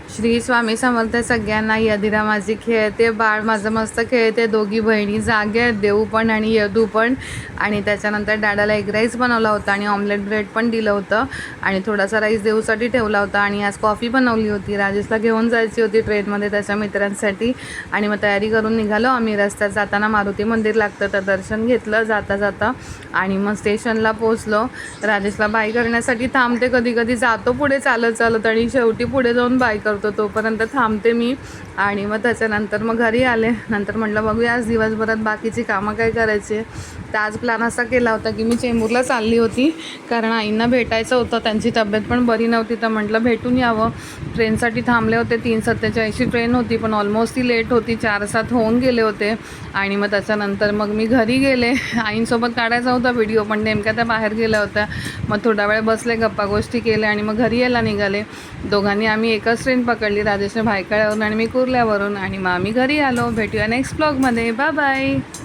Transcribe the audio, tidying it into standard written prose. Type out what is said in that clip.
श्री स्वामी समर्थ सगळ्यांना. यदिरा माझी खेळते, बाळ माझं मस्त खेळते, दोघी बहिणी जागे आहेत, देऊ पण आणि यदू पण. आणि त्याच्यानंतर डॅडाला एग राईस बनवला होता आणि ऑमलेट ब्रेड पण दिलं होतं आणि थोडासा राईस देऊसाठी ठेवला होता. आणि आज कॉफी बनवली होती. राजेशला घेऊन जायची होती ट्रेनमध्ये त्याच्या मित्रांसाठी आणि मग तयारी करून निघालो आम्ही. रस्त्यात जाताना मारुती मंदिर लागतं तर दर्शन घेतलं जाता जाता आणि मग स्टेशनला पोचलो. राजेशला बाय करण्यासाठी थांबते, कधी कधी जातो पुढे चालत चालत आणि शेवटी पुढे जाऊन बाय करतो. तोपर्यंत थांबते मी आणि मग त्याच्यानंतर मग घरी आले. नंतर म्हटलं बघूया आज दिवसभरात बाकीची कामं काय करायची. तर आज प्लॅन असा केला होता की मी चेंबूरला चालली होती कारण आईंना भेटायचं होतं, त्यांची तब्येत पण बरी नव्हती तर म्हटलं भेटून यावं. ट्रेनसाठी थांबले होते, 3:47ची ट्रेन होती पण ऑलमोस्ट ती लेट होती, 4:07 होऊन गेले होते. आणि मग त्याच्यानंतर मग मी घरी गेले. आईंसोबत काढायचा होता व्हिडिओ पण नेमक्या त्या बाहेर गेल्या होत्या. मग थोडा वेळ बसले, गप्पा गोष्टी केल्या आणि मग घरी यायला निघाले. दोघांनी आम्ही एकच ट्रेन पकडली, राजेशने भायखळ्यावरून आणि मी कुर्ल्यावरून. आणि मग आम्ही घरी आलो. भेटूया नेक्स्ट ब्लॉगमध्ये. Bye bye.